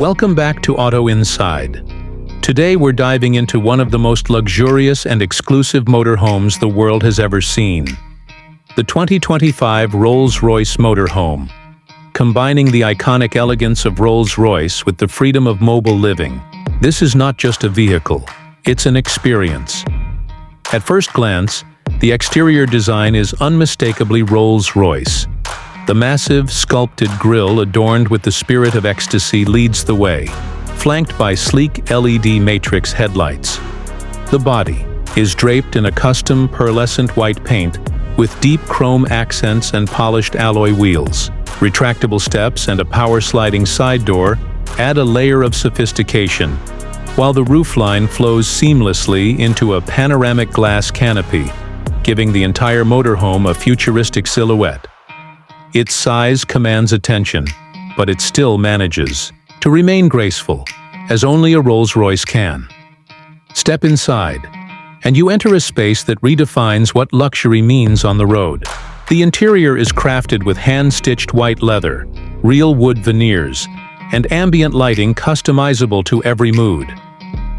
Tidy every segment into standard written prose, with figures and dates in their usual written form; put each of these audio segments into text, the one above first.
Welcome back to Auto Inside. Today we're diving into one of the most luxurious and exclusive motorhomes the world has ever seen. The 2025 Rolls-Royce Motorhome. Combining the iconic elegance of Rolls-Royce with the freedom of mobile living, this is not just a vehicle, it's an experience. At first glance, the exterior design is unmistakably Rolls-Royce. The massive, sculpted grille adorned with the spirit of ecstasy leads the way, flanked by sleek LED matrix headlights. The body is draped in a custom pearlescent white paint with deep chrome accents and polished alloy wheels. Retractable steps and a power-sliding side door add a layer of sophistication, while the roofline flows seamlessly into a panoramic glass canopy, giving the entire motorhome a futuristic silhouette. Its size commands attention, but it still manages to remain graceful, as only a Rolls-Royce can. Step inside, and you enter a space that redefines what luxury means on the road. The interior is crafted with hand-stitched white leather, real wood veneers, and ambient lighting customizable to every mood.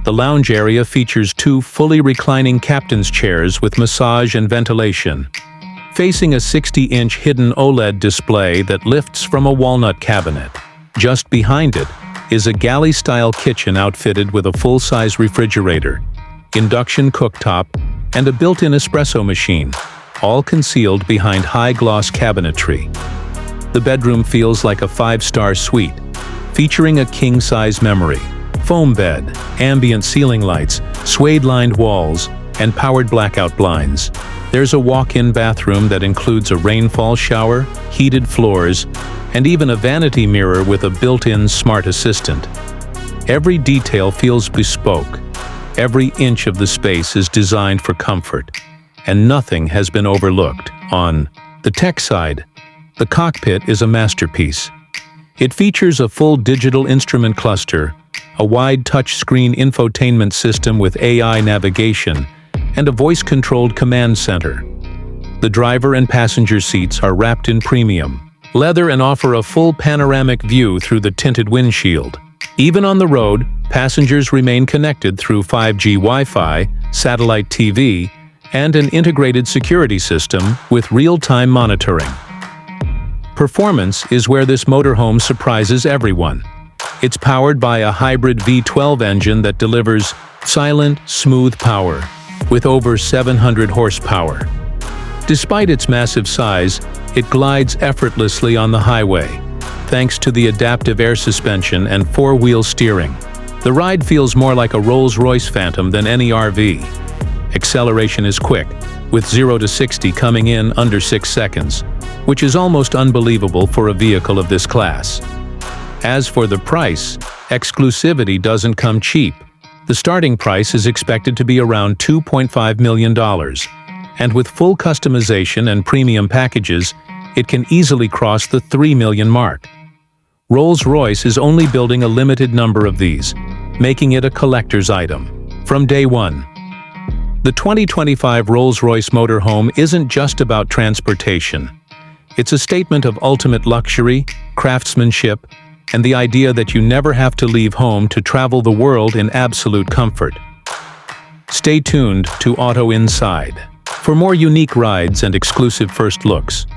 The lounge area features two fully reclining captain's chairs with massage and ventilation, facing a 60-inch hidden OLED display that lifts from a walnut cabinet. Just behind it is a galley-style kitchen outfitted with a full-size refrigerator, induction cooktop, and a built-in espresso machine, all concealed behind high-gloss cabinetry. The bedroom feels like a five-star suite, featuring a king-size memory, foam bed, ambient ceiling lights, suede-lined walls, and powered blackout blinds. There's a walk-in bathroom that includes a rainfall shower, heated floors, and even a vanity mirror with a built-in smart assistant. Every detail feels bespoke. Every inch of the space is designed for comfort, and nothing has been overlooked. On the tech side, the cockpit is a masterpiece. It features a full digital instrument cluster, a wide touchscreen infotainment system with AI navigation, and a voice-controlled command center. The driver and passenger seats are wrapped in premium leather and offer a full panoramic view through the tinted windshield. Even on the road, passengers remain connected through 5G Wi-Fi, satellite TV, and an integrated security system with real-time monitoring. Performance is where this motorhome surprises everyone. It's powered by a hybrid V12 engine that delivers silent, smooth power, with over 700 horsepower. Despite its massive size, it glides effortlessly on the highway, thanks to the adaptive air suspension and four-wheel steering. The ride feels more like a Rolls-Royce Phantom than any RV. Acceleration is quick, with 0 to 60 coming in under 6 seconds, which is almost unbelievable for a vehicle of this class. As for the price, exclusivity doesn't come cheap. The starting price is expected to be around $2.5 million, and with full customization and premium packages, it can easily cross the $3 million mark. Rolls-Royce is only building a limited number of these, making it a collector's item. From day one, the 2025 Rolls-Royce Motorhome isn't just about transportation. It's a statement of ultimate luxury, craftsmanship, and the idea that you never have to leave home to travel the world in absolute comfort. Stay tuned to Auto Inside for more unique rides and exclusive first looks.